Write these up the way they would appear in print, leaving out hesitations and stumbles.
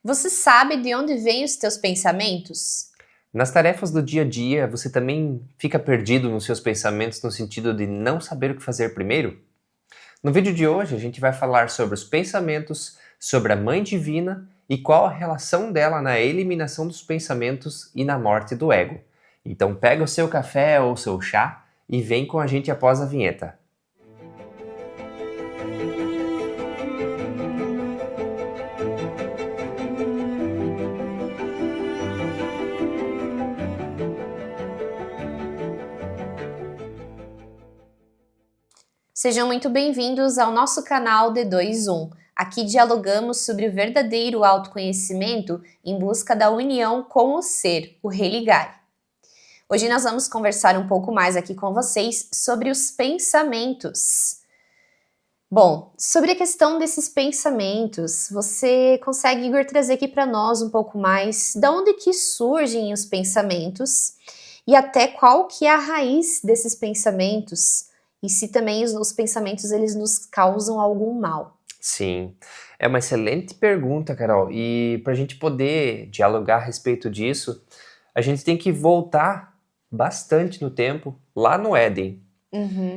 Você sabe de onde vêm os teus pensamentos? Nas tarefas do dia a dia, você também fica perdido nos seus pensamentos no sentido de não saber o que fazer primeiro? No vídeo de hoje, a gente vai falar sobre os pensamentos, sobre a Mãe Divina e qual a relação dela na eliminação dos pensamentos e na morte do ego. Então pega o seu café ou o seu chá e vem com a gente após a vinheta. Sejam muito bem-vindos ao nosso canal D21. Aqui dialogamos sobre o verdadeiro autoconhecimento em busca da união com o ser, o religar. Hoje nós vamos conversar um pouco mais aqui com vocês sobre os pensamentos. Bom, sobre a questão desses pensamentos, você consegue, Igor, trazer aqui para nós um pouco mais de onde que surgem os pensamentos e até qual que é a raiz desses pensamentos e se também os pensamentos eles nos causam algum mal. Sim, é uma excelente pergunta, Carol. E para a gente poder dialogar a respeito disso, a gente tem que voltar bastante no tempo, lá no Éden.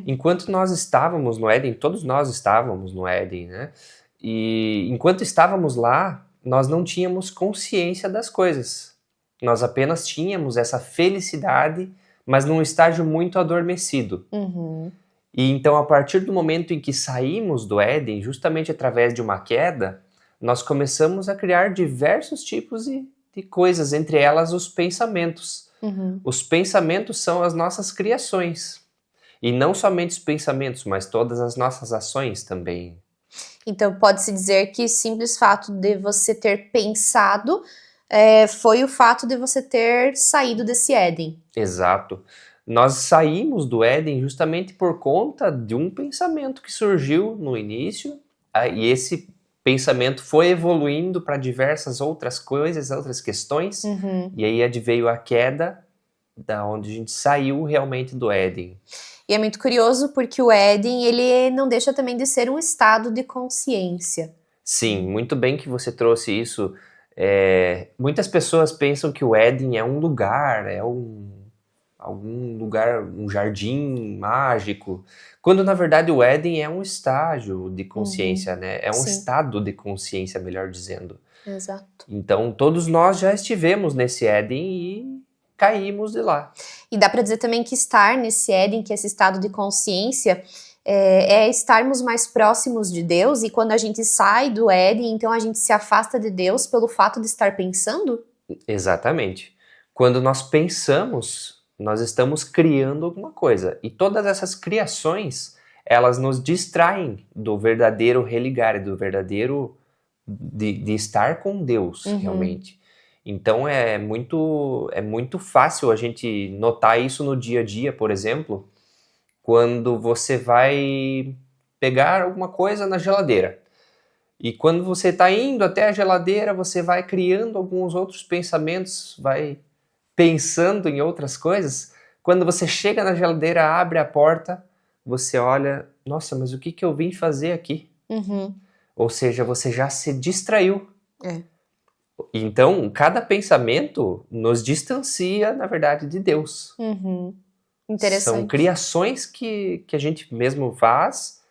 Enquanto nós estávamos no Éden, todos nós estávamos no Éden, né? E enquanto estávamos lá, nós não tínhamos consciência das coisas. Nós apenas tínhamos essa felicidade, mas num estágio muito adormecido. E então, a partir do momento em que saímos do Éden, justamente através de uma queda, nós começamos a criar diversos tipos de coisas, entre elas os pensamentos. Os pensamentos são as nossas criações. E não somente os pensamentos, mas todas as nossas ações também. Então pode-se dizer que o simples fato de você ter pensado foi o fato de você ter saído desse Éden. Exato. Nós saímos do Éden justamente por conta de um pensamento que surgiu no início, e esse pensamento foi evoluindo para diversas outras coisas, outras questões, e aí veio a queda, da onde a gente saiu realmente do Éden. E é muito curioso porque o Éden, ele não deixa também de ser um estado de consciência. Sim, muito bem que você trouxe isso. Muitas pessoas pensam que o Éden é um lugar, algum lugar, um jardim mágico, quando na verdade o Éden é um estágio de consciência, né? É um Sim. estado de consciência, melhor dizendo. Exato. Então todos nós já estivemos nesse Éden e caímos de lá. E dá para dizer também que estar nesse Éden, que é esse estado de consciência, é estarmos mais próximos de Deus, e quando a gente sai do Éden, então a gente se afasta de Deus pelo fato de estar pensando? Exatamente. Quando nós pensamos, nós estamos criando alguma coisa. E todas essas criações, elas nos distraem do verdadeiro religar, do verdadeiro de estar com Deus, realmente. Então é muito fácil a gente notar isso no dia a dia, por exemplo, quando você vai pegar alguma coisa na geladeira. E quando você está indo até a geladeira, você vai criando alguns outros pensamentos, vai pensando em outras coisas. Quando você chega na geladeira, abre a porta, você olha, nossa, mas o que eu vim fazer aqui? Ou seja, você já se distraiu. Então, cada pensamento nos distancia, na verdade, de Deus. Interessante. São criações que a gente mesmo faz,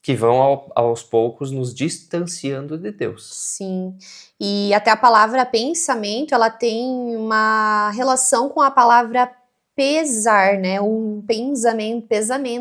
que vão aos poucos nos distanciando de Deus. Sim, e até a palavra pensamento, ela tem uma relação com a palavra pesar, né? Um pesamento.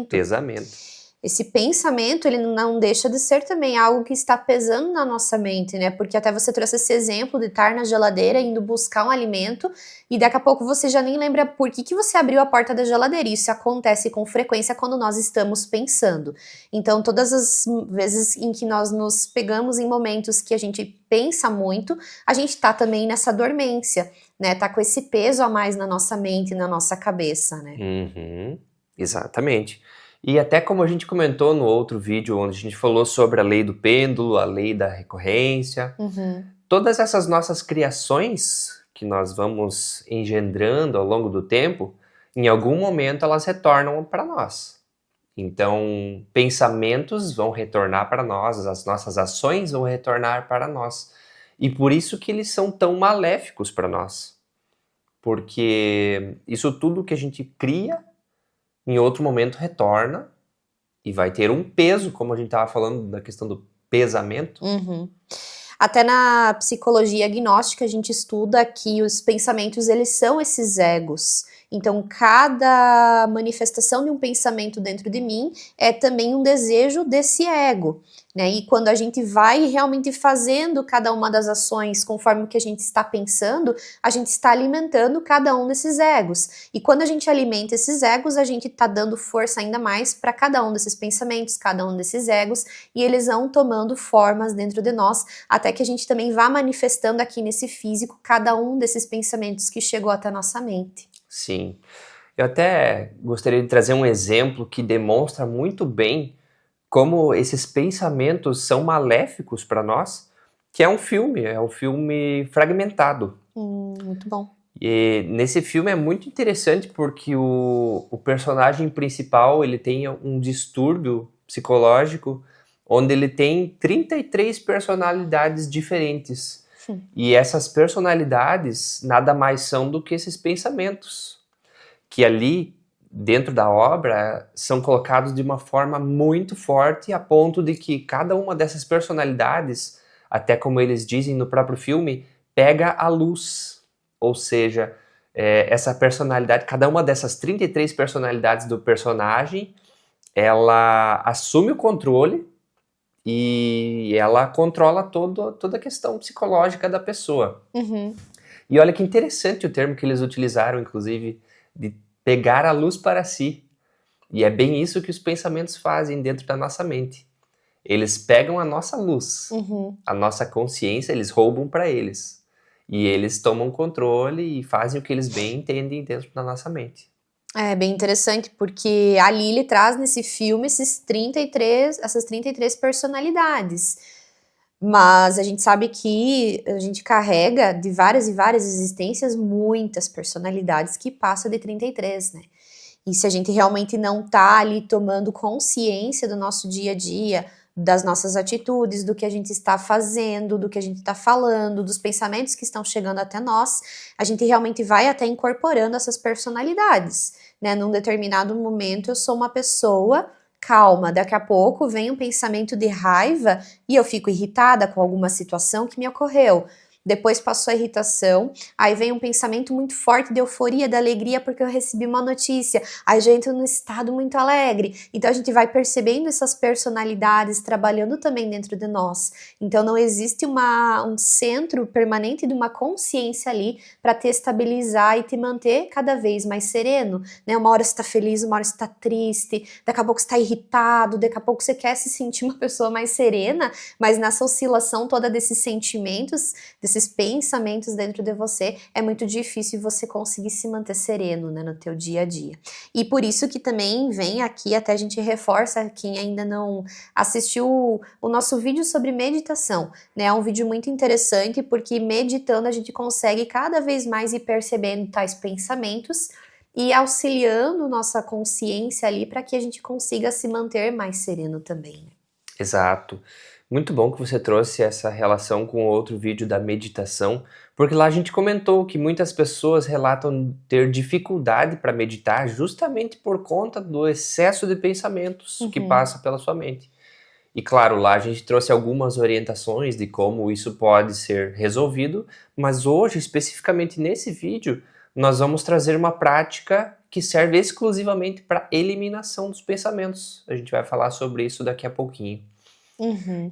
Pesamento. Esse pensamento, ele não deixa de ser também algo que está pesando na nossa mente, né? Porque até você trouxe esse exemplo de estar na geladeira, indo buscar um alimento, e daqui a pouco você já nem lembra por que você abriu a porta da geladeira. Isso acontece com frequência quando nós estamos pensando. Então, todas as vezes em que nós nos pegamos em momentos que a gente pensa muito, a gente tá também nessa dormência, né? Tá com esse peso a mais na nossa mente, na nossa cabeça, né? Exatamente. E até como a gente comentou no outro vídeo, onde a gente falou sobre a lei do pêndulo, a lei da recorrência, todas essas nossas criações que nós vamos engendrando ao longo do tempo, em algum momento elas retornam para nós. Então, pensamentos vão retornar para nós, as nossas ações vão retornar para nós. E por isso que eles são tão maléficos para nós. Porque isso tudo que a gente cria, em outro momento retorna e vai ter um peso, como a gente estava falando da questão do pesamento. Uhum. Até na psicologia agnóstica a gente estuda que os pensamentos, eles são esses egos. Então, cada manifestação de um pensamento dentro de mim é também um desejo desse ego, né? E quando a gente vai realmente fazendo cada uma das ações conforme o que a gente está pensando, a gente está alimentando cada um desses egos. E quando a gente alimenta esses egos, a gente está dando força ainda mais para cada um desses pensamentos, cada um desses egos, e eles vão tomando formas dentro de nós, até que a gente também vá manifestando aqui nesse físico cada um desses pensamentos que chegou até a nossa mente. Sim. Eu até gostaria de trazer um exemplo que demonstra muito bem como esses pensamentos são maléficos para nós, que é um filme Fragmentado. Muito bom. E nesse filme é muito interessante porque o personagem principal, ele tem um distúrbio psicológico onde ele tem 33 personalidades diferentes. E essas personalidades nada mais são do que esses pensamentos, que ali, dentro da obra, são colocados de uma forma muito forte, a ponto de que cada uma dessas personalidades, até como eles dizem no próprio filme, pega a luz. Ou seja, essa personalidade, cada uma dessas 33 personalidades do personagem, ela assume o controle e ela controla toda a questão psicológica da pessoa. Uhum. E olha que interessante o termo que eles utilizaram, inclusive, de pegar a luz para si. E é bem isso que os pensamentos fazem dentro da nossa mente. Eles pegam a nossa luz, a nossa consciência, eles roubam para eles. E eles tomam controle e fazem o que eles bem entendem dentro da nossa mente. É bem interessante, porque a Lily traz nesse filme essas 33 personalidades. Mas a gente sabe que a gente carrega de várias e várias existências muitas personalidades que passam de 33, né? E se a gente realmente não tá ali tomando consciência do nosso dia a dia, das nossas atitudes, do que a gente está fazendo, do que a gente está falando, dos pensamentos que estão chegando até nós, a gente realmente vai até incorporando essas personalidades, né? Num determinado momento eu sou uma pessoa calma, daqui a pouco vem um pensamento de raiva e eu fico irritada com alguma situação que me ocorreu. Depois passou a irritação, aí vem um pensamento muito forte de euforia, de alegria, porque eu recebi uma notícia. Aí já entro num estado muito alegre. Então a gente vai percebendo essas personalidades trabalhando também dentro de nós. Então não existe um centro permanente de uma consciência ali para te estabilizar e te manter cada vez mais sereno, né? Uma hora você está feliz, uma hora você está triste, daqui a pouco você está irritado, daqui a pouco você quer se sentir uma pessoa mais serena, mas nessa oscilação toda desses sentimentos, desses pensamentos dentro de você, é muito difícil você conseguir se manter sereno, né, no teu dia a dia. E por isso que também vem aqui, até a gente reforça, quem ainda não assistiu o nosso vídeo sobre meditação, né, é um vídeo muito interessante, porque meditando a gente consegue cada vez mais ir percebendo tais pensamentos e auxiliando nossa consciência ali para que a gente consiga se manter mais sereno também. Exato. Muito bom que você trouxe essa relação com outro vídeo da meditação, porque lá a gente comentou que muitas pessoas relatam ter dificuldade para meditar justamente por conta do excesso de pensamentos que passa pela sua mente. E claro, lá a gente trouxe algumas orientações de como isso pode ser resolvido, mas hoje, especificamente nesse vídeo, nós vamos trazer uma prática que serve exclusivamente para eliminação dos pensamentos. A gente vai falar sobre isso daqui a pouquinho.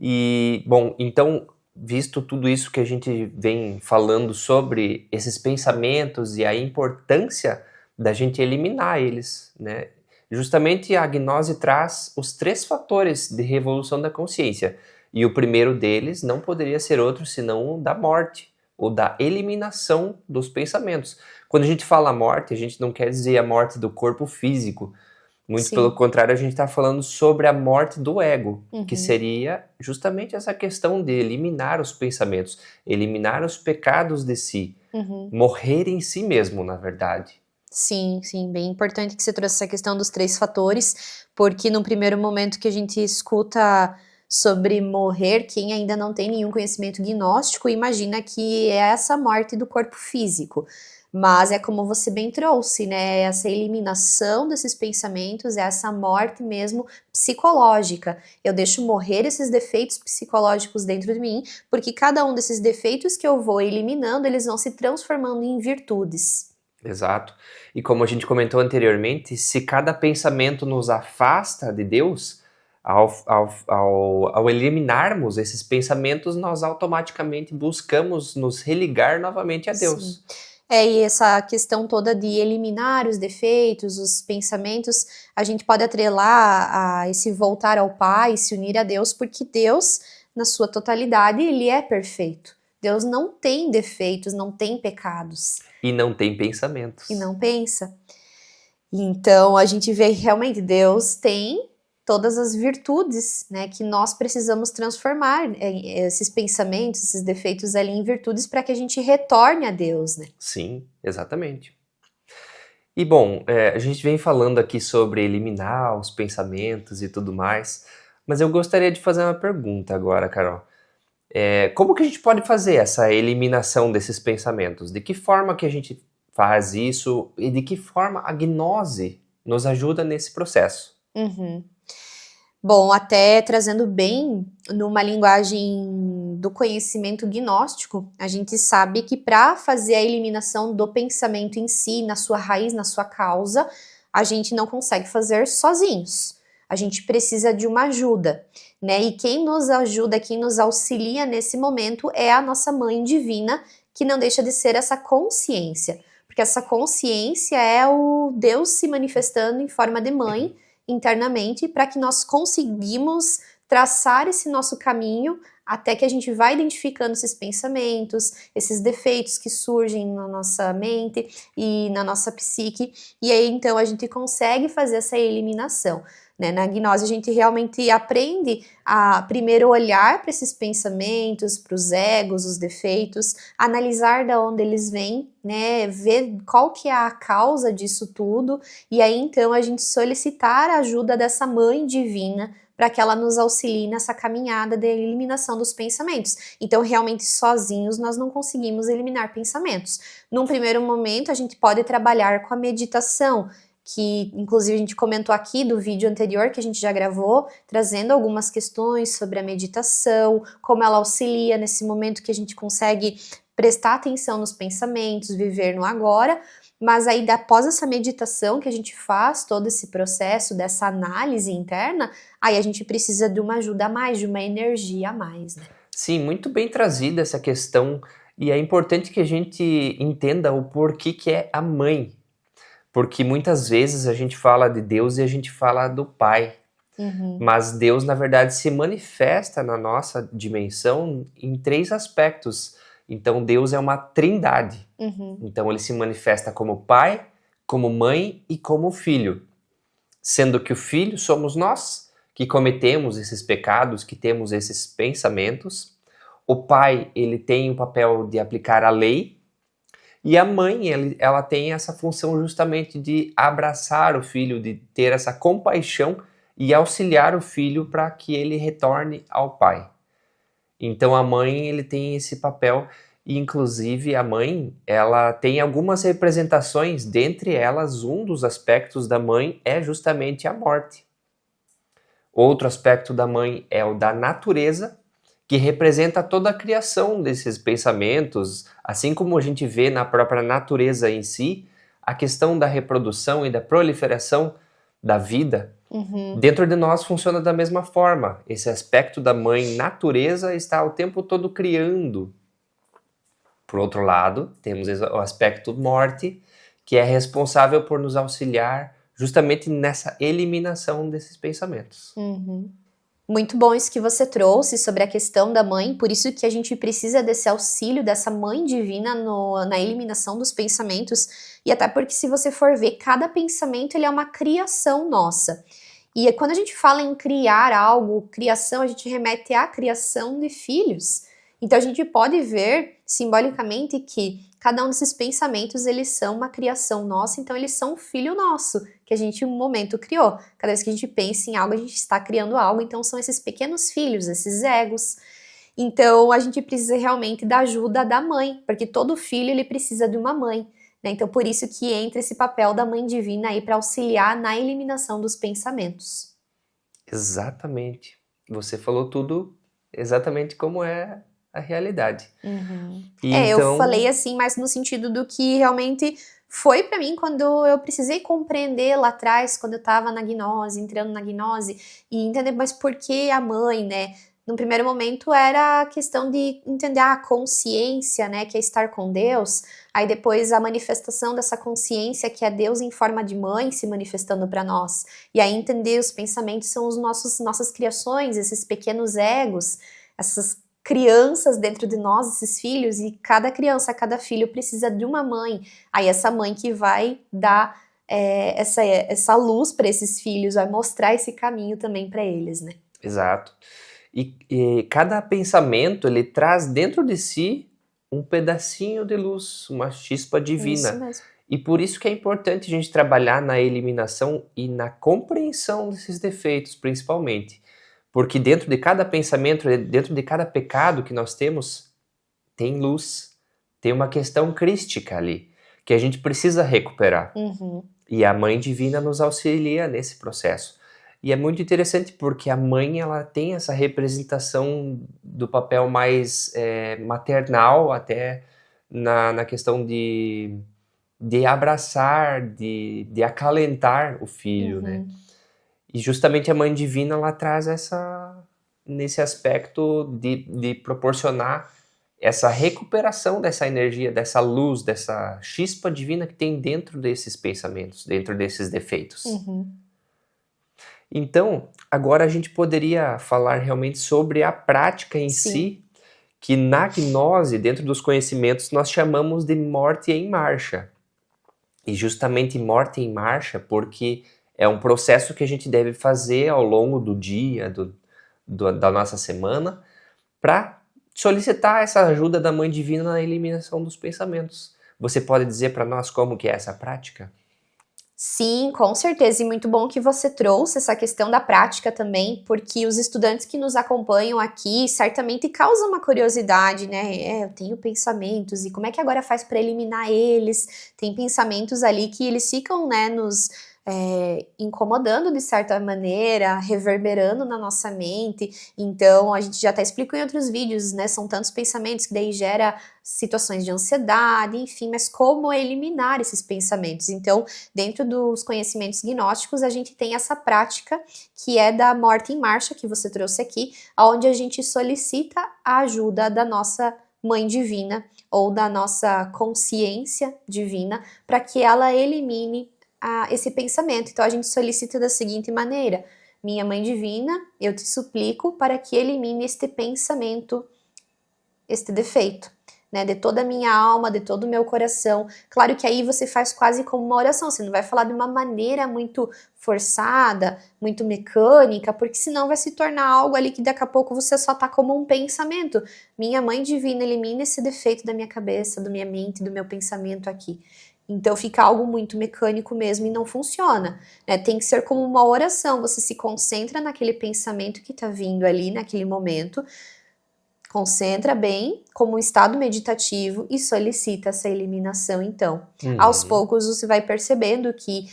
E, bom, então, visto tudo isso que a gente vem falando sobre esses pensamentos e a importância da gente eliminar eles, né? Justamente a gnose traz os 3 fatores de revolução da consciência. E o primeiro deles não poderia ser outro senão o da morte, ou da eliminação dos pensamentos. Quando a gente fala morte, a gente não quer dizer a morte do corpo físico. Muito Sim. pelo contrário, a gente está falando sobre a morte do ego, que seria justamente essa questão de eliminar os pensamentos, eliminar os pecados de si, morrer em si mesmo, na verdade. Sim, sim, bem importante que você trouxe essa questão dos 3 fatores, porque no primeiro momento que a gente escuta sobre morrer, quem ainda não tem nenhum conhecimento gnóstico imagina que é essa morte do corpo físico. Mas é como você bem trouxe, né? Essa eliminação desses pensamentos, essa morte mesmo psicológica. Eu deixo morrer esses defeitos psicológicos dentro de mim, porque cada um desses defeitos que eu vou eliminando, eles vão se transformando em virtudes. Exato. E como a gente comentou anteriormente, se cada pensamento nos afasta de Deus, ao eliminarmos esses pensamentos, nós automaticamente buscamos nos religar novamente a Deus. Sim. E essa questão toda de eliminar os defeitos, os pensamentos, a gente pode atrelar a esse voltar ao Pai, se unir a Deus, porque Deus, na sua totalidade, ele é perfeito. Deus não tem defeitos, não tem pecados. E não tem pensamentos. E não pensa. Então, a gente vê que realmente Deus tem todas as virtudes, né, que nós precisamos transformar esses pensamentos, esses defeitos ali em virtudes para que a gente retorne a Deus, né? Sim, exatamente. E bom, a gente vem falando aqui sobre eliminar os pensamentos e tudo mais, mas eu gostaria de fazer uma pergunta agora, Carol. Como que a gente pode fazer essa eliminação desses pensamentos? De que forma que a gente faz isso e de que forma a gnose nos ajuda nesse processo? Uhum. Bom, até trazendo bem numa linguagem do conhecimento gnóstico, a gente sabe que para fazer a eliminação do pensamento em si, na sua raiz, na sua causa, a gente não consegue fazer sozinhos. A gente precisa de uma ajuda, né? E quem nos ajuda, quem nos auxilia nesse momento é a nossa Mãe Divina, que não deixa de ser essa consciência. Porque essa consciência é o Deus se manifestando em forma de mãe, internamente, para que nós conseguimos traçar esse nosso caminho até que a gente vai identificando esses pensamentos, esses defeitos que surgem na nossa mente e na nossa psique, e aí então a gente consegue fazer essa eliminação. Né? Na gnose a gente realmente aprende a primeiro olhar para esses pensamentos, para os egos, os defeitos, analisar de onde eles vêm, né? Ver qual que é a causa disso tudo, e aí então a gente solicitar a ajuda dessa Mãe Divina para que ela nos auxilie nessa caminhada de eliminação dos pensamentos. Então, realmente, sozinhos, nós não conseguimos eliminar pensamentos. Num primeiro momento, a gente pode trabalhar com a meditação, que inclusive a gente comentou aqui do vídeo anterior que a gente já gravou, trazendo algumas questões sobre a meditação, como ela auxilia nesse momento que a gente consegue prestar atenção nos pensamentos, viver no agora. Mas aí, após essa meditação que a gente faz, todo esse processo dessa análise interna, aí a gente precisa de uma ajuda a mais, de uma energia a mais, né? Sim, muito bem trazida essa questão, e é importante que a gente entenda o porquê que é a mãe. Porque muitas vezes a gente fala de Deus e a gente fala do Pai. Mas Deus, na verdade, se manifesta na nossa dimensão em 3 aspectos. Então, Deus é uma trindade. Então, ele se manifesta como Pai, como Mãe e como Filho. Sendo que o Filho somos nós, que cometemos esses pecados, que temos esses pensamentos. O Pai, ele tem o papel de aplicar a lei. E a mãe, ela tem essa função justamente de abraçar o filho, de ter essa compaixão e auxiliar o filho para que ele retorne ao pai. Então a mãe, ele tem esse papel, e inclusive a mãe, ela tem algumas representações, dentre elas um dos aspectos da mãe é justamente a morte. Outro aspecto da mãe é o da natureza, que representa toda a criação desses pensamentos, assim como a gente vê na própria natureza em si, a questão da reprodução e da proliferação da vida, dentro de nós funciona da mesma forma. Esse aspecto da mãe natureza está o tempo todo criando. Por outro lado, temos o aspecto morte, que é responsável por nos auxiliar justamente nessa eliminação desses pensamentos. Muito bom isso que você trouxe sobre a questão da mãe, por isso que a gente precisa desse auxílio dessa Mãe Divina na eliminação dos pensamentos, e até porque se você for ver, cada pensamento ele é uma criação nossa. E quando a gente fala em criar algo, criação, a gente remete à criação de filhos. Então a gente pode ver simbolicamente que cada um desses pensamentos eles são uma criação nossa, então eles são um filho nosso, que a gente, em um momento, criou. Cada vez que a gente pensa em algo, a gente está criando algo. Então, são esses pequenos filhos, esses egos. Então, a gente precisa realmente da ajuda da mãe, porque todo filho, ele precisa de uma mãe, né? Então, por isso que entra esse papel da Mãe Divina aí para auxiliar na eliminação dos pensamentos. Exatamente. Você falou tudo exatamente como é a realidade. E Eu falei assim, mas no sentido do que realmente foi pra mim quando eu precisei compreender lá atrás, quando eu tava na gnose, entrando na gnose, e entender, mas por que a mãe, né? No primeiro momento era a questão de entender a consciência, né, que é estar com Deus, aí depois a manifestação dessa consciência que é Deus em forma de mãe se manifestando para nós, e aí entender os pensamentos são os nossas criações, esses pequenos egos, essas crianças dentro de nós, esses filhos, e cada criança, cada filho precisa de uma mãe, aí essa mãe que vai dar essa luz para esses filhos, vai mostrar esse caminho também para eles, né? Exato. E cada pensamento, ele traz dentro de si um pedacinho de luz, uma chispa divina. Isso mesmo. E por isso que é importante a gente trabalhar na eliminação e na compreensão desses defeitos, principalmente. Porque dentro de cada pensamento, dentro de cada pecado que nós temos, tem luz, tem uma questão crística ali, que a gente precisa recuperar. E a Mãe Divina nos auxilia nesse processo. E é muito interessante porque a mãe, ela tem essa representação do papel mais maternal, até na questão de abraçar, de acalentar o filho, né? E justamente a Mãe Divina, ela traz nesse aspecto de proporcionar essa recuperação dessa energia, dessa luz, dessa chispa divina que tem dentro desses pensamentos, dentro desses defeitos. Então, agora a gente poderia falar realmente sobre a prática em si, que na gnose, dentro dos conhecimentos, nós chamamos de morte em marcha. E justamente morte em marcha porque é um processo que a gente deve fazer ao longo do dia, da nossa semana, para solicitar essa ajuda da Mãe Divina na eliminação dos pensamentos. Você pode dizer para nós como que é essa prática? Sim, com certeza, e muito bom que você trouxe essa questão da prática também, porque os estudantes que nos acompanham aqui certamente causam uma curiosidade, né? Eu tenho pensamentos, e como é que agora faz para eliminar eles? Tem pensamentos ali que eles ficam, né, nos incomodando de certa maneira, reverberando na nossa mente. Então, a gente já até explicou em outros vídeos, né? São tantos pensamentos que daí gera situações de ansiedade, enfim, mas como eliminar esses pensamentos? Então, dentro dos conhecimentos gnósticos, a gente tem essa prática que é da morte em marcha, que você trouxe aqui, onde a gente solicita a ajuda da nossa Mãe Divina ou da nossa consciência divina para que ela elimine esse pensamento. Então a gente solicita da seguinte maneira: minha Mãe Divina, eu te suplico para que elimine este pensamento, este defeito, né, de toda a minha alma, de todo o meu coração. Claro que aí você faz quase como uma oração, você não vai falar de uma maneira muito forçada, muito mecânica, porque senão vai se tornar algo ali que daqui a pouco você só tá como um pensamento. Minha Mãe Divina, elimine esse defeito da minha cabeça, da minha mente, do meu pensamento aqui. Então fica algo muito mecânico mesmo e não funciona, né? Tem que ser como uma oração, você se concentra naquele pensamento que está vindo ali naquele momento, concentra bem como um estado meditativo e solicita essa eliminação então. Aos poucos você vai percebendo que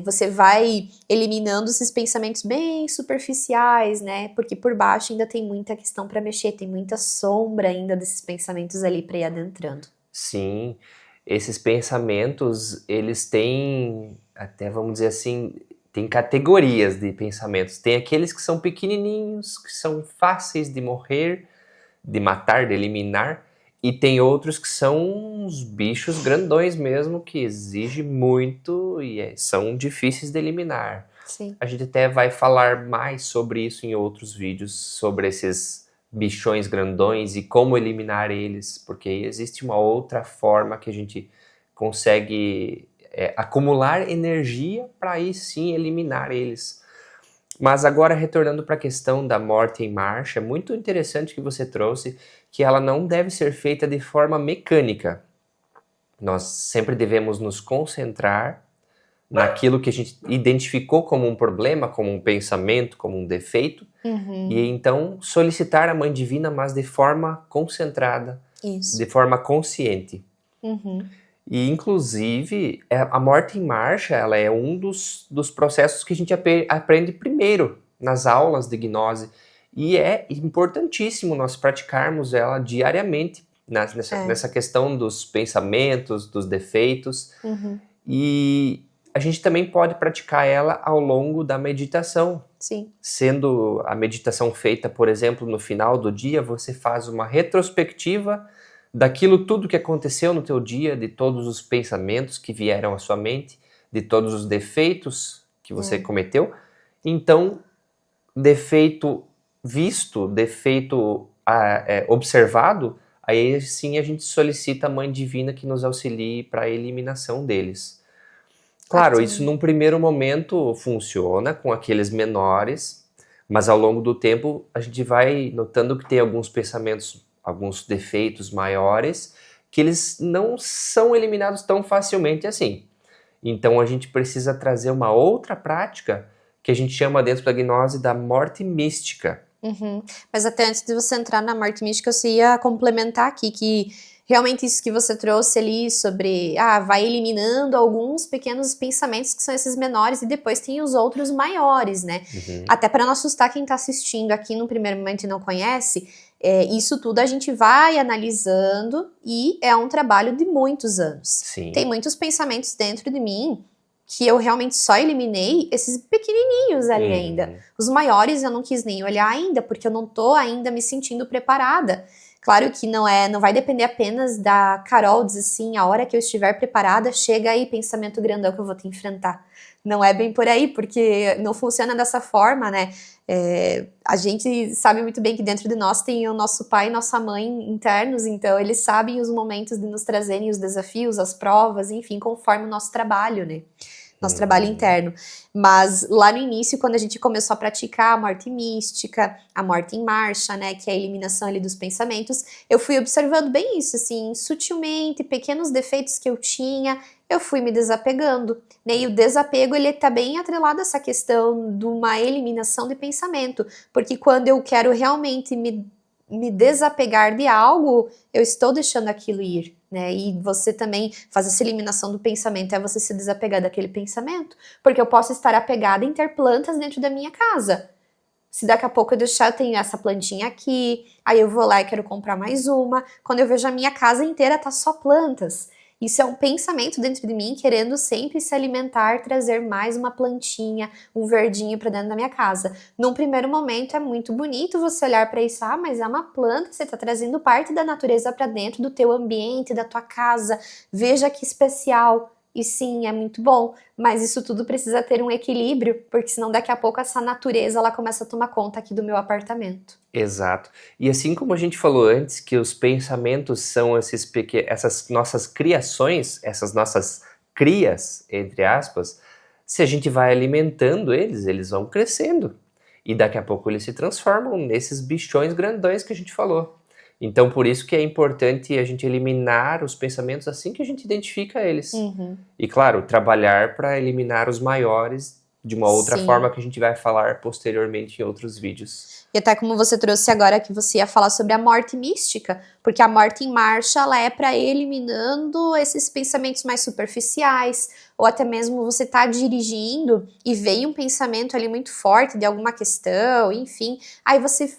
você vai eliminando esses pensamentos bem superficiais, né? Porque por baixo ainda tem muita questão para mexer, tem muita sombra ainda desses pensamentos ali para ir adentrando. Sim. Esses pensamentos, eles têm, até vamos dizer assim, tem categorias de pensamentos. Tem aqueles que são pequenininhos, que são fáceis de morrer, de matar, de eliminar. E tem outros que são uns bichos grandões mesmo, que exigem muito e são difíceis de eliminar. Sim. A gente até vai falar mais sobre isso em outros vídeos, sobre esses bichões grandões e como eliminar eles, porque existe uma outra forma que a gente consegue acumular energia para aí sim eliminar eles. Mas agora retornando para a questão da morte em marcha, é muito interessante que você trouxe que ela não deve ser feita de forma mecânica. Nós sempre devemos nos concentrar naquilo que a gente identificou como um problema, como um pensamento, como um defeito, e então solicitar a Mãe Divina, mas de forma concentrada, Isso. de forma consciente. E, inclusive, a morte em marcha, ela é um dos processos que a gente aprende primeiro nas aulas de gnose. E é importantíssimo nós praticarmos ela diariamente nessa questão dos pensamentos, dos defeitos. E a gente também pode praticar ela ao longo da meditação. Sim. Sendo a meditação feita, por exemplo, no final do dia, você faz uma retrospectiva daquilo tudo que aconteceu no teu dia, de todos os pensamentos que vieram à sua mente, de todos os defeitos que você cometeu. Então, defeito visto, defeito observado, aí sim a gente solicita a Mãe Divina que nos auxilie para a eliminação deles. Claro, isso num primeiro momento funciona com aqueles menores, mas ao longo do tempo a gente vai notando que tem alguns pensamentos, alguns defeitos maiores, que eles não são eliminados tão facilmente assim. Então a gente precisa trazer uma outra prática que a gente chama dentro da gnose da morte mística. Mas até antes de você entrar na morte mística, eu ia complementar aqui que realmente isso que você trouxe ali sobre, vai eliminando alguns pequenos pensamentos que são esses menores e depois tem os outros maiores, né? Até para não assustar quem tá assistindo aqui no primeiro momento e não conhece, isso tudo a gente vai analisando e é um trabalho de muitos anos. Sim. Tem muitos pensamentos dentro de mim que eu realmente só eliminei esses pequenininhos ali ainda. Os maiores eu não quis nem olhar ainda, porque eu não tô ainda me sentindo preparada. Claro que não vai depender apenas da Carol dizer assim, a hora que eu estiver preparada, chega aí pensamento grandão que eu vou te enfrentar. Não é bem por aí, porque não funciona dessa forma, né? A gente sabe muito bem que dentro de nós tem o nosso pai e nossa mãe internos, então eles sabem os momentos de nos trazerem os desafios, as provas, enfim, conforme o nosso trabalho, né? Nosso trabalho interno. Mas lá no início, quando a gente começou a praticar a morte mística, a morte em marcha, né, que é a eliminação ali dos pensamentos, eu fui observando bem isso, assim, sutilmente, pequenos defeitos que eu tinha, eu fui me desapegando, né, e o desapego, ele tá bem atrelado a essa questão de uma eliminação de pensamento, porque quando eu quero realmente me desapegar de algo, eu estou deixando aquilo ir, né? E você também faz essa eliminação do pensamento, é você se desapegar daquele pensamento, porque eu posso estar apegada em ter plantas dentro da minha casa. Se daqui a pouco eu deixar, eu tenho essa plantinha aqui, aí eu vou lá e quero comprar mais uma, quando eu vejo a minha casa inteira tá só plantas. Isso é um pensamento dentro de mim, querendo sempre se alimentar, trazer mais uma plantinha, um verdinho para dentro da minha casa. Num primeiro momento é muito bonito você olhar para isso, mas é uma planta, você está trazendo parte da natureza para dentro do teu ambiente, da tua casa. Veja que especial. E sim, é muito bom, mas isso tudo precisa ter um equilíbrio, porque senão daqui a pouco essa natureza ela começa a tomar conta aqui do meu apartamento. Exato. E assim como a gente falou antes, que os pensamentos são essas nossas criações, essas nossas crias, entre aspas, se a gente vai alimentando eles vão crescendo. E daqui a pouco eles se transformam nesses bichões grandões que a gente falou. Então, por isso que é importante a gente eliminar os pensamentos assim que a gente identifica eles. E, claro, trabalhar para eliminar os maiores de uma outra forma que a gente vai falar posteriormente em outros vídeos. E até como você trouxe agora que você ia falar sobre a morte mística, porque a morte em marcha, ela é para eliminando esses pensamentos mais superficiais, ou até mesmo você tá dirigindo e vem um pensamento ali muito forte de alguma questão, enfim, aí você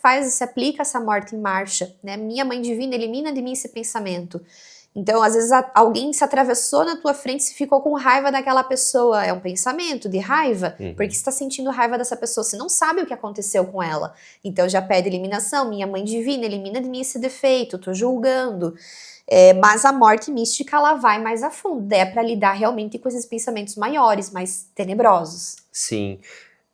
aplica essa morte em marcha, né? Minha Mãe Divina, elimina de mim esse pensamento. Então, às vezes, alguém se atravessou na tua frente e ficou com raiva daquela pessoa. É um pensamento de raiva, porque você está sentindo raiva dessa pessoa. Você não sabe o que aconteceu com ela. Então, já pede eliminação. Minha Mãe Divina, elimina de mim esse defeito. Tô julgando. Mas a morte mística, ela vai mais a fundo. É para lidar realmente com esses pensamentos maiores, mais tenebrosos. Sim.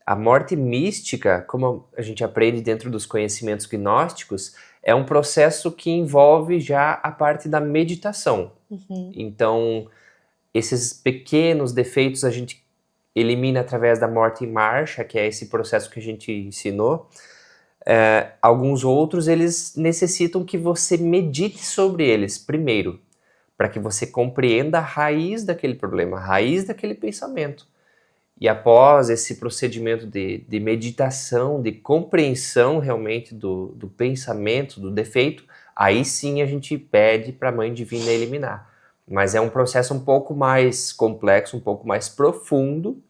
A morte mística, como a gente aprende dentro dos conhecimentos gnósticos, é um processo que envolve já a parte da meditação. Então, esses pequenos defeitos a gente elimina através da morte em marcha, que é esse processo que a gente ensinou. Alguns outros, eles necessitam que você medite sobre eles primeiro, para que você compreenda a raiz daquele problema, a raiz daquele pensamento. E após esse procedimento de meditação, de compreensão realmente do pensamento, do defeito, aí sim a gente pede para a Mãe Divina eliminar. Mas é um processo um pouco mais complexo, um pouco mais profundo,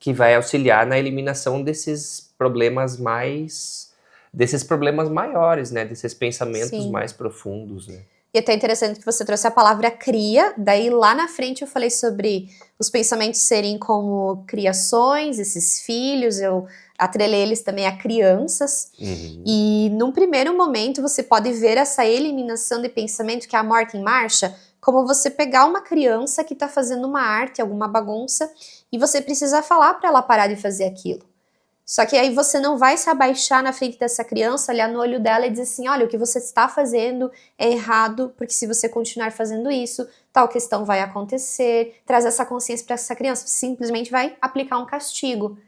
que vai auxiliar na eliminação desses problemas maiores, né? Desses pensamentos mais profundos, né? E até interessante que você trouxe a palavra cria, daí lá na frente eu falei sobre os pensamentos serem como criações, esses filhos, eu atrelei eles também a crianças, e num primeiro momento você pode ver essa eliminação de pensamento, que é a morte em marcha, como você pegar uma criança que está fazendo uma arte, alguma bagunça, e você precisa falar para ela parar de fazer aquilo. Só que aí você não vai se abaixar na frente dessa criança, olhar no olho dela e dizer assim, olha, o que você está fazendo é errado, porque se você continuar fazendo isso, tal questão vai acontecer. Traz essa consciência para essa criança, simplesmente vai aplicar um castigo.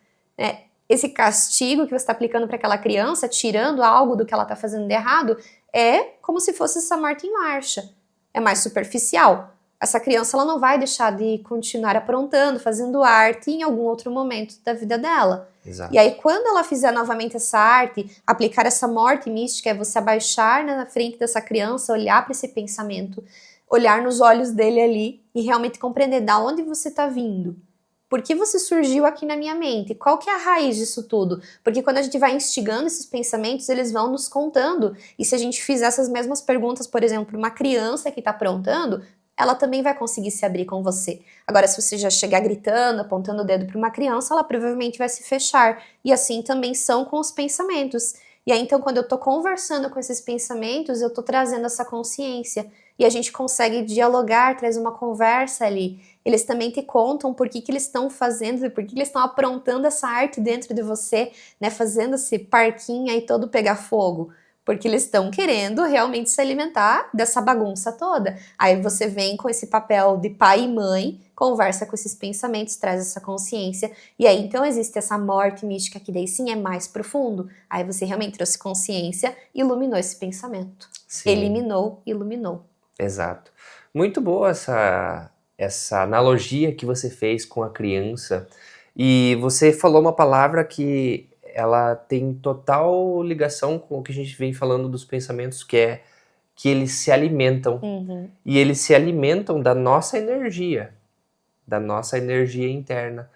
Esse castigo que você está aplicando para aquela criança, tirando algo do que ela está fazendo de errado, é como se fosse essa morte em marcha. É mais superficial. Essa criança ela não vai deixar de continuar aprontando, fazendo arte em algum outro momento da vida dela. Exato. E aí, quando ela fizer novamente essa arte, aplicar essa morte mística, é você abaixar na frente dessa criança, olhar para esse pensamento, olhar nos olhos dele ali e realmente compreender de onde você está vindo. Por que você surgiu aqui na minha mente? Qual que é a raiz disso tudo? Porque quando a gente vai instigando esses pensamentos, eles vão nos contando. E se a gente fizer essas mesmas perguntas, por exemplo, para uma criança que está aprontando, ela também vai conseguir se abrir com você. Agora, se você já chegar gritando, apontando o dedo para uma criança, ela provavelmente vai se fechar. E assim também são com os pensamentos. E aí, então, quando eu tô conversando com esses pensamentos, eu tô trazendo essa consciência. E a gente consegue dialogar, traz uma conversa ali. Eles também te contam por que eles estão fazendo, por que eles estão aprontando essa arte dentro de você, né? Fazendo esse parquinho aí todo pegar fogo. Porque eles estão querendo realmente se alimentar dessa bagunça toda. Aí você vem com esse papel de pai e mãe, conversa com esses pensamentos, traz essa consciência, e aí então existe essa morte mística que daí sim é mais profundo. Aí você realmente trouxe consciência, iluminou esse pensamento. Sim. Eliminou, iluminou. Exato. Muito boa essa analogia que você fez com a criança. E você falou uma palavra que ela tem total ligação com o que a gente vem falando dos pensamentos, que é que eles se alimentam. E eles se alimentam da nossa energia interna.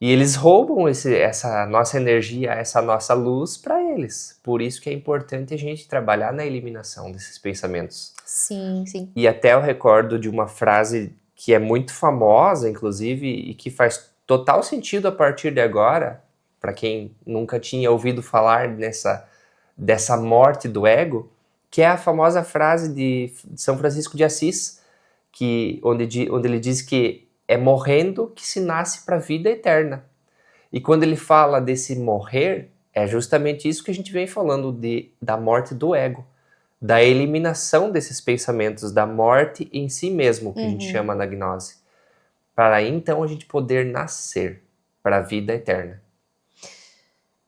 E eles roubam essa nossa energia, essa nossa luz para eles. Por isso que é importante a gente trabalhar na eliminação desses pensamentos. Sim, sim. E até eu recordo de uma frase que é muito famosa, inclusive, e que faz total sentido a partir de agora, para quem nunca tinha ouvido falar dessa morte do ego, que é a famosa frase de São Francisco de Assis, onde ele diz que é morrendo que se nasce para a vida eterna. E quando ele fala desse morrer, é justamente isso que a gente vem falando da morte do ego, da eliminação desses pensamentos, da morte em si mesmo, que a gente chama na gnose. Para aí, então, a gente poder nascer para a vida eterna.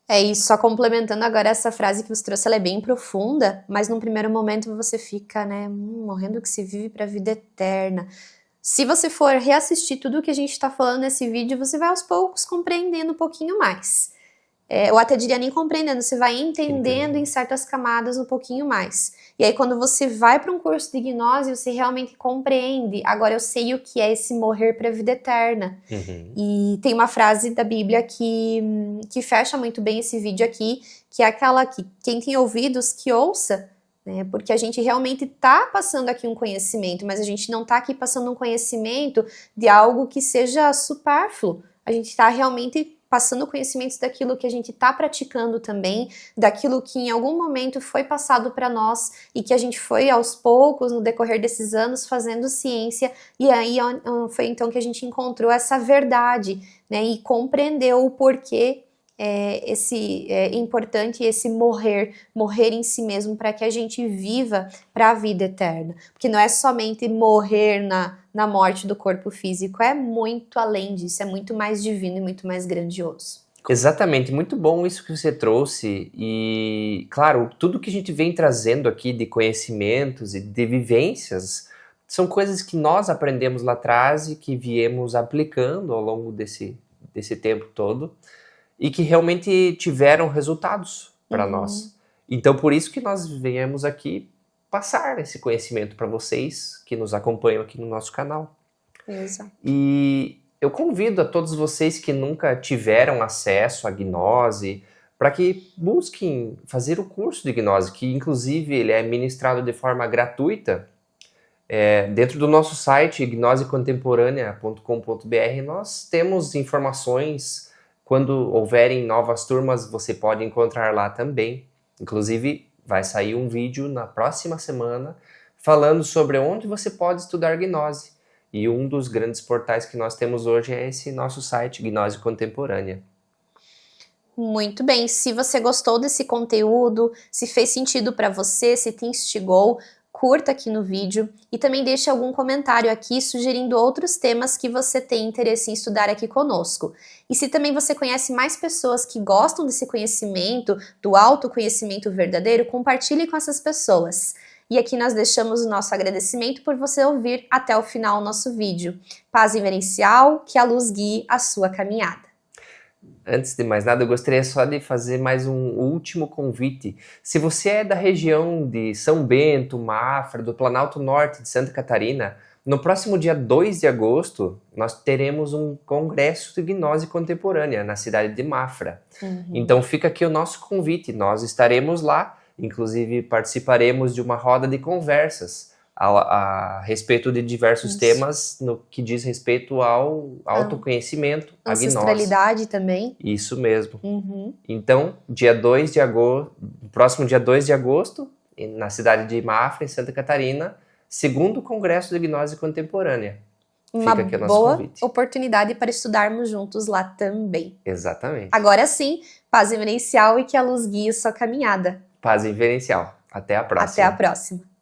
É isso, só complementando agora essa frase que você trouxe, ela é bem profunda, mas num primeiro momento você fica, né, morrendo que se vive para a vida eterna. Se você for reassistir tudo o que a gente está falando nesse vídeo, você vai aos poucos compreendendo um pouquinho mais. Eu até diria nem compreendendo, você vai entendendo em certas camadas um pouquinho mais. E aí quando você vai para um curso de gnose, você realmente compreende. Agora eu sei o que é esse morrer para a vida eterna. E tem uma frase da Bíblia que fecha muito bem esse vídeo aqui, que é aquela que quem tem ouvidos que ouça, né? Porque a gente realmente está passando aqui um conhecimento, mas a gente não está aqui passando um conhecimento de algo que seja supérfluo. A gente está realmente passando conhecimentos daquilo que a gente está praticando também, daquilo que em algum momento foi passado para nós e que a gente foi aos poucos, no decorrer desses anos, fazendo ciência, e aí foi então que a gente encontrou essa verdade, né, e compreendeu o porquê é importante esse morrer em si mesmo para que a gente viva para a vida eterna, porque não é somente morrer na morte do corpo físico, é muito além disso, é muito mais divino e muito mais grandioso. Exatamente, muito bom isso que você trouxe e, claro, tudo que a gente vem trazendo aqui de conhecimentos e de vivências são coisas que nós aprendemos lá atrás e que viemos aplicando ao longo desse tempo todo e que realmente tiveram resultados para nós. Então, por isso que nós viemos aqui passar esse conhecimento para vocês que nos acompanham aqui no nosso canal. Exato. E eu convido a todos vocês que nunca tiveram acesso à gnose para que busquem fazer o curso de gnose, que inclusive ele é ministrado de forma gratuita. Dentro do nosso site gnosecontemporânea.com.br nós temos informações. Quando houverem novas turmas, você pode encontrar lá também. Inclusive, vai sair um vídeo na próxima semana falando sobre onde você pode estudar gnose. E um dos grandes portais que nós temos hoje é esse nosso site, Gnose Contemporânea. Muito bem, se você gostou desse conteúdo, se fez sentido para você, se te instigou, curta aqui no vídeo e também deixe algum comentário aqui sugerindo outros temas que você tem interesse em estudar aqui conosco. E se também você conhece mais pessoas que gostam desse conhecimento, do autoconhecimento verdadeiro, compartilhe com essas pessoas. E aqui nós deixamos o nosso agradecimento por você ouvir até o final o nosso vídeo. Paz inverencial, que a luz guie a sua caminhada. Antes de mais nada, eu gostaria só de fazer mais um último convite. Se você é da região de São Bento, Mafra, do Planalto Norte de Santa Catarina, no próximo dia 2 de agosto, nós teremos um congresso de gnose contemporânea na cidade de Mafra. Então fica aqui o nosso convite, nós estaremos lá, inclusive participaremos de uma roda de conversas a respeito de diversos temas no que diz respeito ao autoconhecimento, a gnose. Ancestralidade também. Isso mesmo. Então, próximo dia 2 de agosto, na cidade de Mafra, em Santa Catarina, segundo Congresso de Gnose Contemporânea. Uma Fica aqui o nosso boa convite. Oportunidade para estudarmos juntos lá também. Exatamente. Agora sim, paz inverencial e que a luz guie a sua caminhada. Paz inverencial. Até a próxima. Até a próxima.